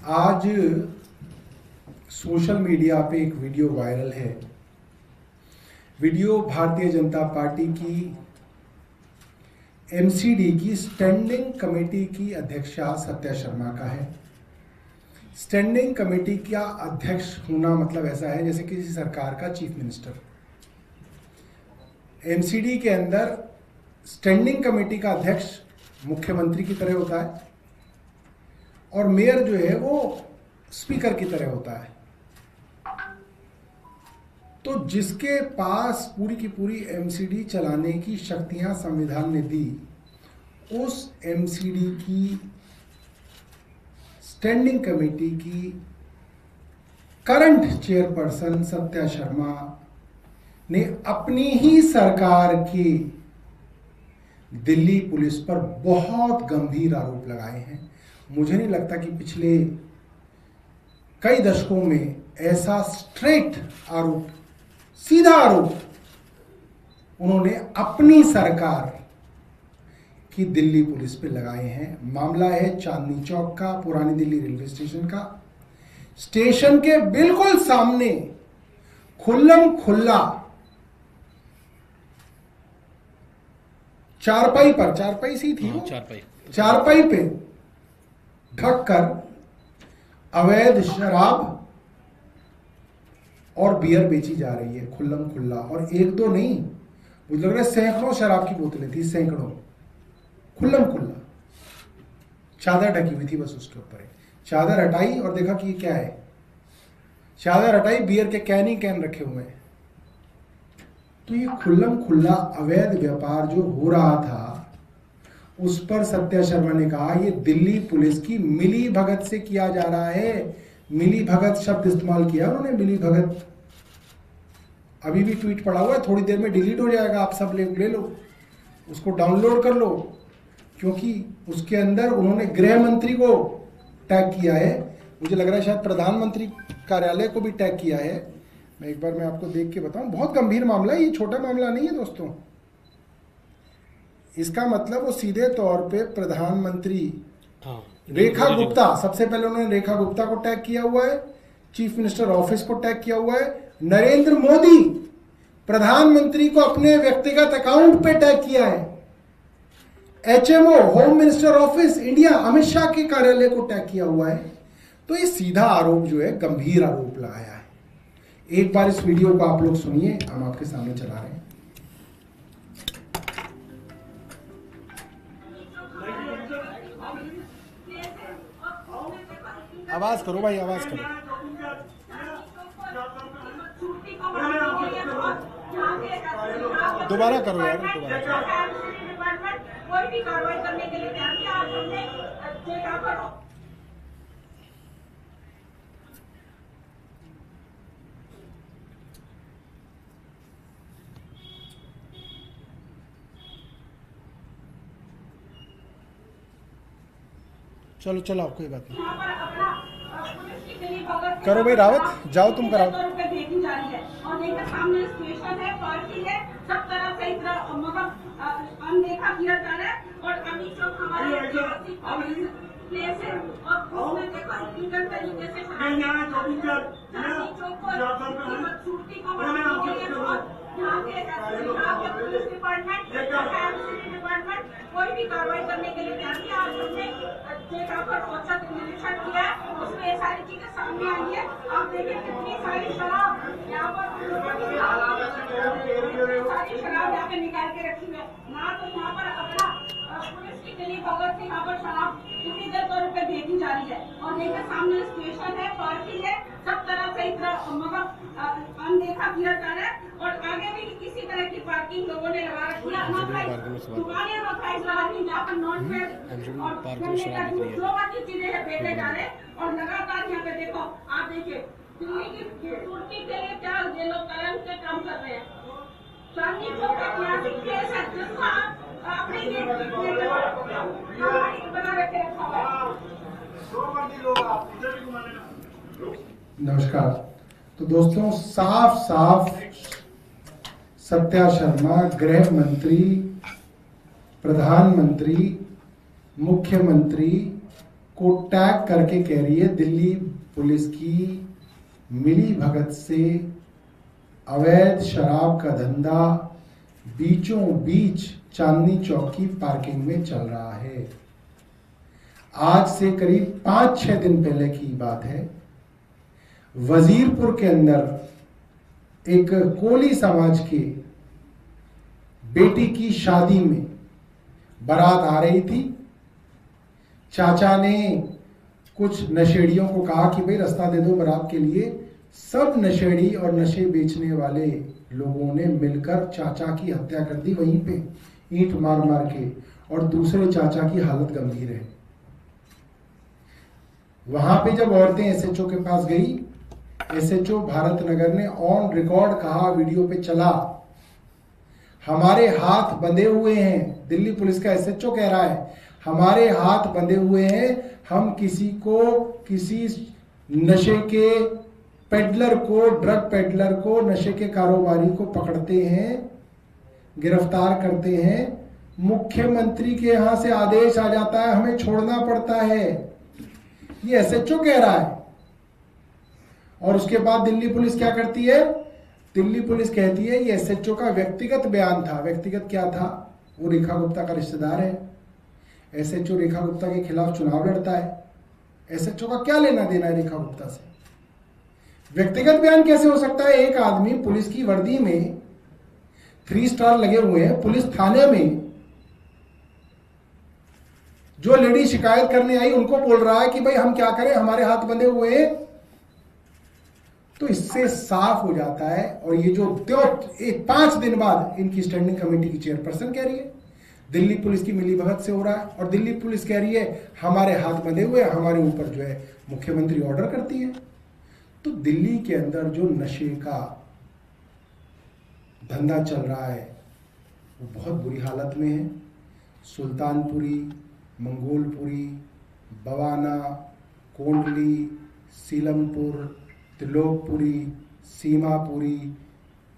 आज social media पे एक वीडियो वायरल है। वीडियो भारतीय जनता पार्टी की एमसीडी की स्टैंडिंग कमेटी की अध्यक्षा सत्या शर्मा का है। स्टैंडिंग कमेटी का अध्यक्ष होना मतलब ऐसा है जैसे किसी सरकार का चीफ मिनिस्टर। एमसीडी के अंदर स्टैंडिंग कमेटी का अध्यक्ष मुख्यमंत्री की तरह होता है और मेयर जो है वो स्पीकर की तरह होता है। तो जिसके पास पूरी की पूरी एमसीडी चलाने की शक्तियां संविधान ने दी, उस एमसीडी की स्टैंडिंग कमेटी की करंट चेयरपर्सन सत्या शर्मा ने अपनी ही सरकार की दिल्ली पुलिस पर बहुत गंभीर आरोप लगाए हैं। मुझे नहीं लगता कि पिछले कई दशकों में ऐसा स्ट्रेट आरोप, सीधा आरोप उन्होंने अपनी सरकार की दिल्ली पुलिस पे लगाए हैं। मामला है चांदनी चौक का, पुरानी दिल्ली रेलवे स्टेशन का। स्टेशन के बिल्कुल सामने खुल्लम खुल्ला चारपाई पर, चारपाई सी थी, चारपाई पे ढककर अवैध शराब और बियर बेची जा रही है खुल्लम खुल्ला। और एक दो नहीं, मुझे लग रहा है सैकड़ों शराब की बोतलें थी, सैकड़ों, खुल्लम खुल्ला। चादर ढकी हुई थी बस उसके ऊपर। चादर हटाई और देखा कि ये क्या है। चादर हटाई, बियर के कैन ही कैन रखे हुए हैं। तो ये खुल्लम खुल्ला अवैध व्यापार जो हो रहा था, उस पर सत्या शर्मा ने कहा ये दिल्ली पुलिस की मिली भगत से किया जा रहा है। मिली भगत शब्द इस्तेमाल किया उन्होंने, मिली भगत। अभी भी ट्वीट पड़ा हुआ है, थोड़ी देर में डिलीट हो जाएगा, आप सब ले लो, उसको डाउनलोड कर लो, क्योंकि उसके अंदर उन्होंने गृह मंत्री को टैग किया है। मुझे लग रहा है शायद प्रधानमंत्री कार्यालय को भी टैग किया है। मैं आपको देख के बताऊं, बहुत गंभीर मामला है, ये छोटा मामला नहीं है दोस्तों। इसका मतलब वो सीधे तौर पे प्रधानमंत्री रेखा गुप्ता, सबसे पहले उन्होंने रेखा गुप्ता को टैग किया हुआ है, चीफ मिनिस्टर ऑफिस को टैग किया हुआ है, नरेंद्र मोदी प्रधानमंत्री को अपने व्यक्तिगत अकाउंट पे टैग किया है, HMO home minister office India Amit Shah के कार्यालय को टैग किया हुआ है। तो ये सीधा आरोप जो है, गंभीर आरोप लगाया है। एक बार इस वीडियो को आप लोग सुनिए, हम आपके सामने चला रहे हैं। आवाज करो भाई, आवाज करो। दोबारा करो यार, दोबारा। कोई भी कार्रवाई करने के लिए तैयार किया आज हमने। चलो चलो, कोई बात नहीं, करो भाई रावत, जाओ तुम कराओ। देखी जा रही है और देखिए सामने स्टेशन है, पार्किंग है, सब तरफ से मतलब अनदेखा किया जा रहा है। और अभी जो हमारे प्लेस है और उसमें देखो लीगल तरीके से खूबसूरती को यहाँ के पुलिस डिपार्टमेंट, डिपार्टमेंट कोई भी कार्रवाई करने के लिए तैयार किया। आज हमने जगह पर औचक निरीक्षण किया है, उसमें ये सारी चीजें सामने आई है। आप देखिए कितनी सारी शराब यहाँ पर, सारी शराब यहाँ पे निकाल के रखी है ना। तो यहाँ पर अपना पुलिस की मिली भगत से यहाँ पर शराब कितनी देर तौर पे देखी जा रही है। और देखिए सामने स्टेशन है, पार्किंग है, सब तरफ से मतलब अनदेखा किया जा रहा है। और आगे भी किसी तरह की पार्किंग लोगों ने लगा रखी है, दुकानें अनऑथराइज्ड लगा रखी, जहाँ पर नॉन फेयर और जो बाकी चीजें है बेचे जा रहे। और लगातार यहाँ पे देखो, आप देखिए दिल्ली की खूबसूरती के लिए क्या ये लोग कलंक के काम कर रहे हैं। चांदनी चौक का ऐतिहासिक प्लेस है जिसको आप अपने बना रखे रखा हुआ है। नमस्कार। तो दोस्तों, साफ साफ सत्या शर्मा गृह मंत्री, प्रधानमंत्री, मुख्यमंत्री को टैग करके कह रही है दिल्ली पुलिस की मिली भगत से अवैध शराब का धंधा बीचों बीच चांदनी चौक की पार्किंग में चल रहा है। आज से करीब 5-6 दिन पहले की बात है। वजीरपुर के अंदर एक कोली समाज के बेटी की शादी में बारात आ रही थी। चाचा ने कुछ नशेड़ियों को कहा कि भाई रास्ता दे दो बारात के लिए। सब नशेड़ी और नशे बेचने वाले लोगों ने मिलकर चाचा की हत्या कर दी वहीं पे ईंट मार मार के, और दूसरे चाचा की हालत गंभीर है। वहां पे जब औरतें एसएचओ के पास गई, एसएचओ भारत नगर ने ऑन रिकॉर्ड कहा, वीडियो पे चला, हमारे हाथ बंधे हुए हैं। दिल्ली पुलिस का एसएचओ कह रहा है हमारे हाथ बंधे हुए हैं, हम किसी नशे के पेडलर को, ड्रग पेडलर को, नशे के कारोबारी को पकड़ते हैं, गिरफ्तार करते हैं, मुख्यमंत्री के यहां से आदेश आ जाता है, हमें छोड़ना पड़ता है। ये एसएचओ कह रहा है। और उसके बाद दिल्ली पुलिस क्या करती है? दिल्ली पुलिस कहती है ये एसएचओ का व्यक्तिगत बयान था। व्यक्तिगत क्या था? वो रेखा गुप्ता का रिश्तेदार है। एसएचओ रेखा गुप्ता के खिलाफ चुनाव लड़ता है। एसएचओ का क्या लेना देना है रेखा गुप्ता से? व्यक्तिगत बयान कैसे हो सकता है? एक आदमी पुलिस की वर्दी में 3 स्टार लगे हुए हैं, पुलिस थाने में, जो लेडी शिकायत करने आई उनको बोल रहा है कि भाई हम क्या करें, हमारे हाथ बंधे हुए हैं। तो इससे साफ हो जाता है। और ये जो 5 दिन बाद इनकी स्टैंडिंग कमेटी की चेयरपर्सन कह रही है दिल्ली पुलिस की मिलीभगत से हो रहा है, और दिल्ली पुलिस कह रही है हमारे हाथ बंधे हुए, हमारे ऊपर जो है मुख्यमंत्री ऑर्डर करती है। तो दिल्ली के अंदर जो नशे का धंधा चल रहा है वो बहुत बुरी हालत में है। सुल्तानपुरी, मंगोलपुरी, बवाना, कोंडली, सीलमपुर, त्रिलोकपुरी, सीमापुरी,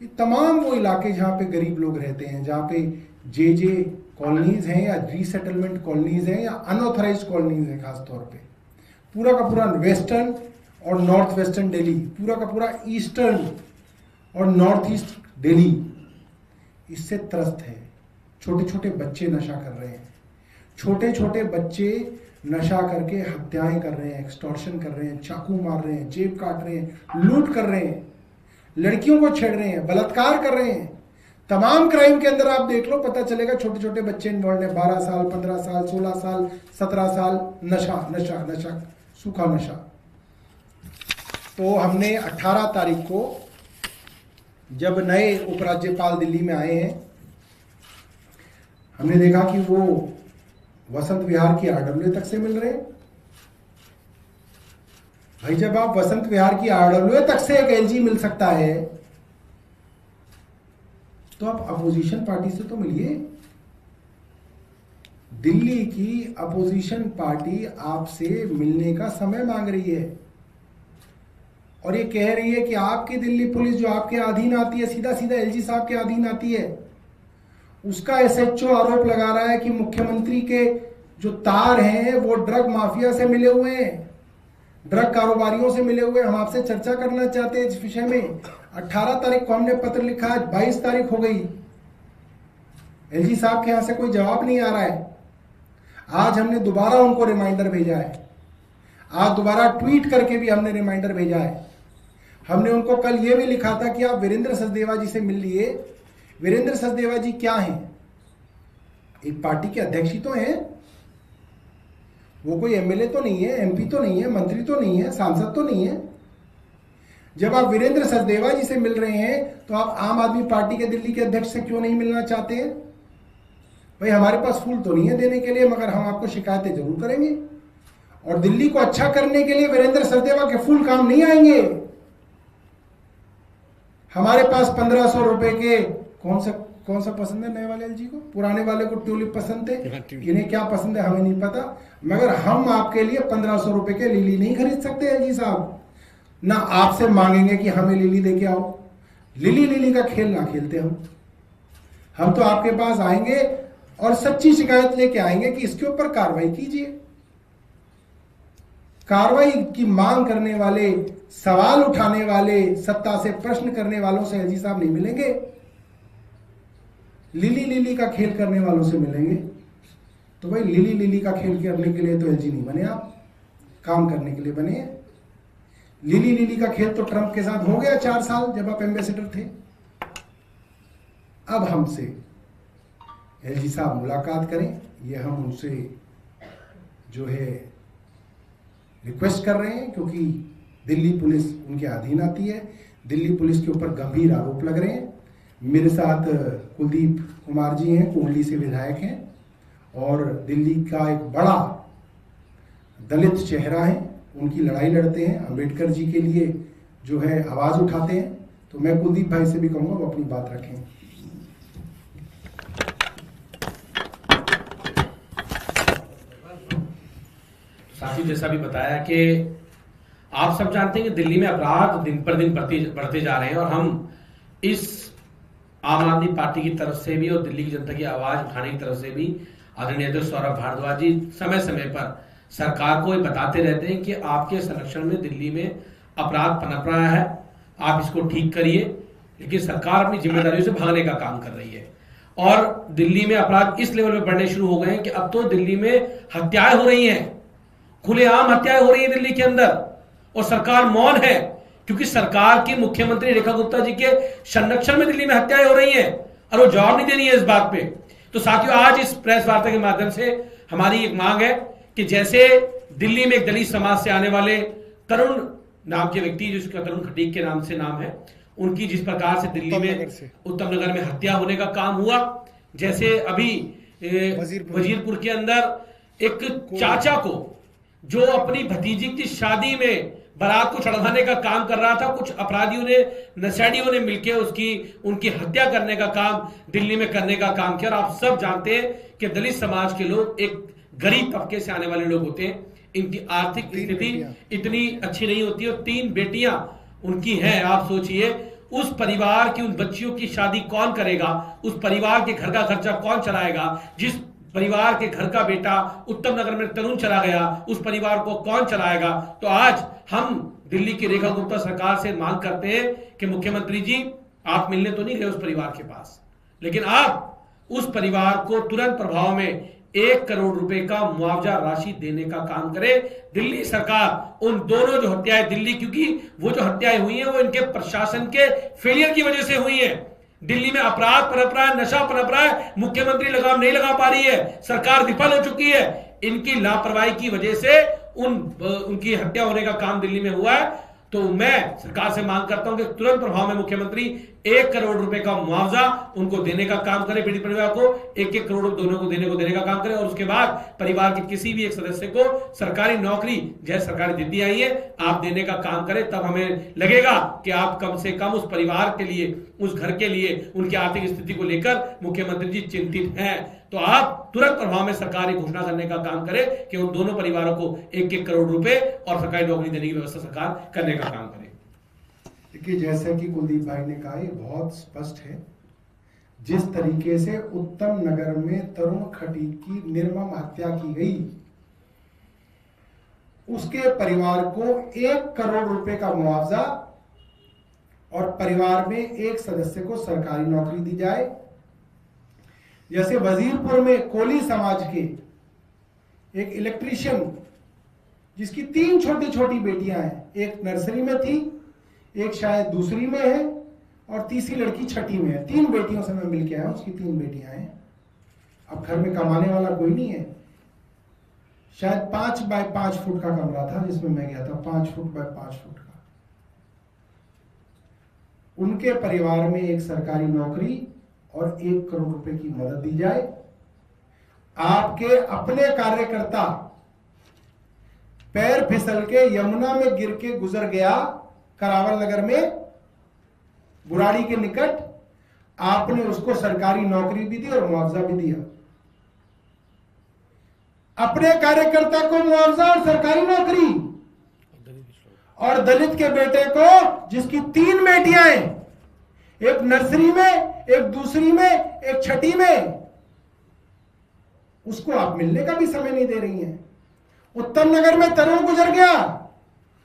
ये तमाम वो इलाके जहाँ पे गरीब लोग रहते हैं, जहाँ पे जे कॉलोनीज हैं या रीसेटलमेंट कॉलोनीज हैं या अनऑथराइज कॉलोनीज हैं, खास तौर पे पूरा का पूरा वेस्टर्न और नॉर्थ वेस्टर्न दिल्ली, पूरा का पूरा ईस्टर्न और नॉर्थ ईस्ट दिल्ली इससे त्रस्त है। छोटे छोटे बच्चे नशा कर रहे हैं, छोटे छोटे बच्चे नशा करके हत्याएं कर रहे हैं, एक्सटॉर्शन कर रहे हैं, चाकू मार रहे हैं, जेब काट रहे हैं, लूट कर रहे हैं, लड़कियों को छेड़ रहे हैं, बलात्कार कर रहे हैं। तमाम क्राइम के अंदर आप देख लो, पता चलेगा छोटे छोटे बच्चे इन्वॉल्व हैं। 12 साल, 15 साल, 16 साल, 17 साल, नशा नशा नशा, सूखा नशा। तो हमने 18 तारीख को जब नए उपराज्यपाल दिल्ली में आए हैं, हमने देखा कि वो वसंत विहार की आरडब्ल्यू तक से मिल रहे हैं। भाई जब आप वसंत विहार की आरडब्ल्यू तक से एक एलजी मिल सकता है तो आप अपोजिशन पार्टी से तो मिलिए। दिल्ली की अपोजिशन पार्टी आपसे मिलने का समय मांग रही है और ये कह रही है कि आपकी दिल्ली पुलिस जो आपके अधीन आती है, सीधा सीधा एलजी साहब के अधीन आती है, उसका एसएचओ आरोप लगा रहा है कि मुख्यमंत्री के जो तार हैं वो ड्रग माफिया से मिले हुए हैं, ड्रग कारोबारियों से मिले हुए। हम आपसे चर्चा करना चाहते हैं इस विषय में। 18 तारीख को हमने पत्र लिखा, आज 22 तारीख हो गई, एलजी साहब के यहां से कोई जवाब नहीं आ रहा है। आज हमने दोबारा उनको रिमाइंडर भेजा है, आज दोबारा ट्वीट करके भी हमने रिमाइंडर भेजा है। हमने उनको कल ये भी लिखा था कि आप वीरेंद्र सचदेवा जी से मिल लिए। वीरेंद्र सचदेवा जी क्या हैं? एक पार्टी के अध्यक्ष ही तो हैं, वो कोई एमएलए तो नहीं है, एमपी तो नहीं है, मंत्री तो नहीं है, सांसद तो नहीं है। जब आप वीरेंद्र सचदेवा जी से मिल रहे हैं तो आप आम आदमी पार्टी के दिल्ली के अध्यक्ष से क्यों नहीं मिलना चाहते हैं? भाई हमारे पास फूल तो नहीं है देने के लिए, मगर हम आपको शिकायतें जरूर करेंगे और दिल्ली को अच्छा करने के लिए वीरेंद्र सचदेवा के फूल काम नहीं आएंगे। हमारे पास 1500 रुपए के कौन सा पसंद है नए वाले एलजी को? पुराने वाले को ट्यूलिप पसंद थे, इन्हें क्या पसंद है हमें नहीं पता, मगर हम आपके लिए 1500 रुपए के लिली नहीं खरीद सकते एलजी साहब। ना आपसे मांगेंगे कि हमें लिली दे के आओ। लिली का खेल ना खेलते हम तो आपके पास आएंगे और सच्ची शिकायत लेके आएंगे कि इसके ऊपर कार्रवाई कीजिए। कार्रवाई की मांग करने वाले, सवाल उठाने वाले, सत्ता से प्रश्न करने वालों से एलजी साहब नहीं मिलेंगे, लिली लिली का खेल करने वालों से मिलेंगे। तो भाई लिली लिली का खेल करने के लिए तो एलजी नहीं बने, आप काम करने के लिए बने हैं। लिली लिली का खेल तो ट्रंप के साथ हो गया 4 साल जब आप एम्बेसडर थे। अब हमसे एलजी साहब मुलाकात करें, ये हम उनसे जो है रिक्वेस्ट कर रहे हैं, क्योंकि दिल्ली पुलिस उनके अधीन आती है। दिल्ली पुलिस के ऊपर गंभीर आरोप लग रहे हैं। मेरे साथ कुलदीप कुमार जी हैं, कोंडली से विधायक हैं और दिल्ली का एक बड़ा दलित चेहरा है, उनकी लड़ाई लड़ते हैं, अंबेडकर जी के लिए जो है आवाज उठाते हैं। तो मैं कुलदीप भाई से भी कहूंगा वो अपनी बात रखें। साथी जैसा भी बताया कि आप सब जानते हैं कि दिल्ली में अपराध दिन पर दिन बढ़ते जा रहे हैं और हम इस आम आदमी पार्टी की तरफ से भी और दिल्ली की जनता की आवाज उठाने की तरफ से भी आदरणीय अध्यक्ष सौरभ भारद्वाज जी समय समय पर सरकार को ये बताते रहते हैं कि आपके संरक्षण में दिल्ली में अपराध पनप रहा है, आप इसको ठीक करिए। लेकिन सरकार अपनी जिम्मेदारियों से भागने का काम कर रही है और दिल्ली में अपराध इस लेवल पे बढ़ने शुरू हो गए हैं कि अब तो दिल्ली में हत्याएं हो रही हैं, खुलेआम हत्याएं हो रही है दिल्ली के अंदर, और सरकार मौन है क्योंकि सरकार की मुख्यमंत्री रेखा गुप्ता जी के संरक्षण में दिल्ली में हत्याएं हो रही हैं और वो जवाब नहीं दे रही है इस बात पे। तो साथियों, आज इस प्रेस वार्ता के माध्यम से हमारी एक मांग है कि जैसे दिल्ली में एक दलित समाज से आने वाले तरुण नाम के व्यक्ति, जिसका तरुण खटीक के नाम से नाम है, उनकी जिस प्रकार से दिल्ली में उत्तम नगर में हत्या होने का काम हुआ, जैसे अभी वजीरपुर के अंदर एक चाचा को जो अपनी भतीजी की शादी में बारात को चढ़ाने का काम कर रहा था, कुछ अपराधियों ने, नशेड़ियों ने मिलकर उनकी हत्या करने का काम दिल्ली में करने का काम किया। और आप सब जानते हैं कि दलित समाज के लोग एक गरीब तबके से आने वाले लोग होते हैं, इनकी आर्थिक स्थिति इतनी अच्छी नहीं होती और 3 बेटियां उनकी हैं। आप सोचिए उस परिवार की, उन बच्चियों की शादी कौन करेगा, उस परिवार के घर का खर्चा कौन चलाएगा, जिस परिवार के घर का बेटा उत्तम नगर में तरुण चला गया उस परिवार को कौन चलाएगा। तो आज हम दिल्ली की रेखा गुप्ता सरकार से मांग करते हैं कि मुख्यमंत्री जी, आप मिलने तो नहीं गए उस परिवार के पास, लेकिन आप उस परिवार को तुरंत प्रभाव में 1 करोड़ रुपए का मुआवजा राशि देने का काम करे। दिल्ली सरकार उन दोनों जो हत्याएं दिल्ली, क्योंकि वो जो हत्याएं हुई हैं वो इनके प्रशासन के फेलियर की वजह से हुई हैं। दिल्ली में अपराध पनप रहा है, नशा पनप रहा है, मुख्यमंत्री लगाम नहीं लगा पा रही है, सरकार विफल हो चुकी है। इनकी लापरवाही की वजह से उनकी हत्या होने का काम दिल्ली में हुआ है। तो मैं सरकार से मांग करता हूं कि तुरंत प्रभाव में मुख्यमंत्री 1 करोड़ रुपए का मुआवजा उनको देने का काम करे, पीड़ित परिवार को 1-1 करोड़ दोनों को देने का काम करे और उसके बाद परिवार के किसी भी एक सदस्य को सरकारी नौकरी, जैसे सरकारी दीदी आई है, आप देने का काम करें। तब हमें लगेगा कि आप कम से कम उस परिवार के लिए, उस घर के लिए, उनकी आर्थिक स्थिति को लेकर मुख्यमंत्री जी चिंतित हैं। तो आप तुरंत प्रभाव में सरकारी घोषणा करने का काम करें कि उन दोनों परिवारों को 1-1 करोड़ रुपए और सरकारी नौकरी देने की व्यवस्था सरकार करने का काम करे। देखिए, जैसा कि कुलदीप भाई ने कहा, ये बहुत स्पष्ट है। जिस तरीके से उत्तम नगर में तरुण खटीक की निर्मम हत्या की गई, उसके परिवार को 1 करोड़ रुपए का मुआवजा और परिवार में एक सदस्य को सरकारी नौकरी दी जाए। जैसे वजीरपुर में कोली समाज के एक इलेक्ट्रीशियन, जिसकी 3 छोटी छोटी बेटियां हैं, एक नर्सरी में थी, एक शायद दूसरी में है और तीसरी लड़की छठी में है। 3 बेटियों से मैं मिल के आया, उसकी 3 बेटियां हैं। अब घर में कमाने वाला कोई नहीं है। शायद 5 बाय 5 फुट का कमरा था जिसमें मैं गया था, 5 फुट बाय 5 फुट का। उनके परिवार में एक सरकारी नौकरी और 1 करोड़ रुपए की मदद दी जाए। आपके अपने कार्यकर्ता पैर फिसल के यमुना में गिर के गुजर गया, करावल नगर में बुराड़ी के निकट, आपने उसको सरकारी नौकरी भी दी और मुआवजा भी दिया। अपने कार्यकर्ता को मुआवजा और सरकारी नौकरी, और दलित के बेटे को, जिसकी 3 बेटियां हैं, एक नर्सरी में, एक दूसरी में, एक छठी में, उसको आप मिलने का भी समय नहीं दे रही हैं। उत्तम नगर में तरुण गुजर गया,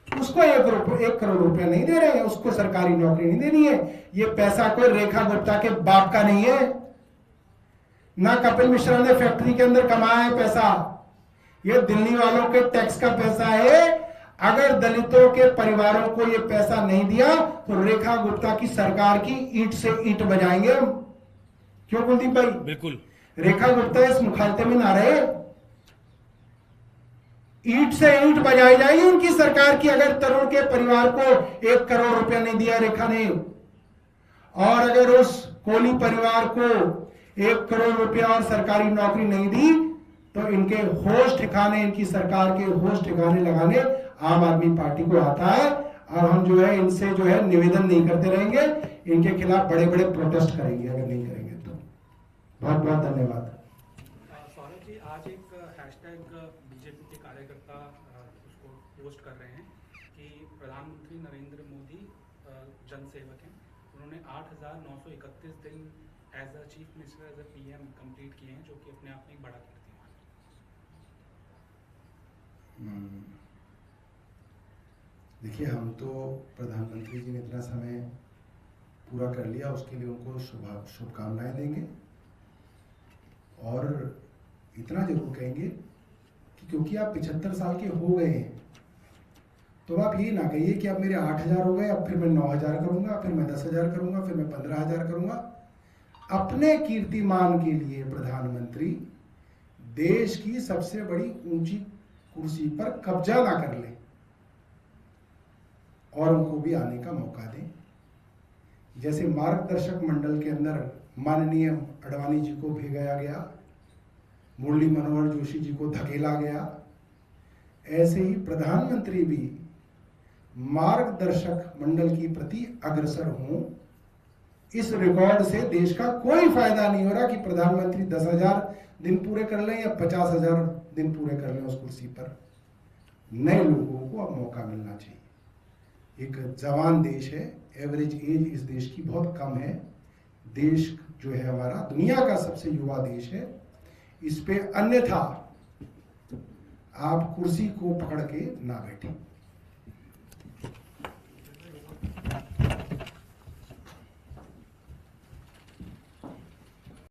उसको 1 करोड़ रुपया नहीं दे रहे हैं, उसको सरकारी नौकरी नहीं देनी है। ये पैसा कोई रेखा गुप्ता के बाप का नहीं है, ना कपिल मिश्रा ने फैक्ट्री के अंदर कमाया है पैसा, ये दिल्ली वालों के टैक्स का पैसा है। अगर दलितों के परिवारों को ये पैसा नहीं दिया तो रेखा गुप्ता की सरकार की ईंट से ईंट बजाएंगे हम। क्यों कुलदीप भाई? बिल्कुल। रेखा गुप्ता इस मुखालते में ना रहे, ईंट से ईंट बजाई जाएगी उनकी सरकार की अगर तरुण के परिवार को 1 करोड़ रुपया नहीं दिया रेखा ने, और अगर उस कोहली परिवार को 1 करोड़ रुपया और सरकारी नौकरी नहीं दी तो इनके होश ठिकाने, इनकी सरकार के होश ठिकाने लगाने आम आदमी पार्टी को आता है। और हम जो है इनसे जो है निवेदन नहीं करते रहेंगे, इनके खिलाफ बड़े बड़े प्रोटेस्ट करेंगे अगर नहीं करेंगे तो। बहुत बहुत धन्यवाद। सौरभ जी, आज एक हैशटैग बीजेपी के कार्यकर्ता उसको पोस्ट कर रहे हैं कि प्रधानमंत्री नरेंद्र मोदी जनसेवक हैं, उन्होंने 8,931 दिन as a chief minister, as a PM complete किए हैं, जो कि अपने आप में एक बड़ा कीर्तिमान है। देखिए, हम तो प्रधानमंत्री जी ने इतना समय पूरा कर लिया, उसके लिए उनको शुभकामनाएं देंगे। और इतना जरूर कहेंगे कि क्योंकि आप 75 साल के हो गए हैं तो आप ये ना कहिए कि अब मेरे 8,000 हो गए, अब फिर मैं 9,000 करूंगा, फिर मैं 10,000 करूंगा, फिर मैं 15,000 करूंगा। अपने कीर्तिमान के लिए प्रधानमंत्री देश की सबसे बड़ी ऊंची कुर्सी पर कब्जा ना कर ले और उनको भी आने का मौका दें। जैसे मार्गदर्शक मंडल के अंदर माननीय अडवाणी जी को भेजा गया, मुरली मनोहर जोशी जी को धकेला गया, ऐसे ही प्रधानमंत्री भी मार्गदर्शक मंडल की प्रति अग्रसर हों। इस रिकॉर्ड से देश का कोई फायदा नहीं हो रहा कि प्रधानमंत्री 10,000 दिन पूरे कर लें या 50,000 दिन पूरे कर लें उस कुर्सी पर। नए लोगों को अब मौका मिलना चाहिए। एक जवान देश है, एवरेज एज इस देश की बहुत कम है। देश जो है हमारा दुनिया का सबसे युवा देश है। इस पे अन्यथा आप कुर्सी को पकड़ के ना बैठें।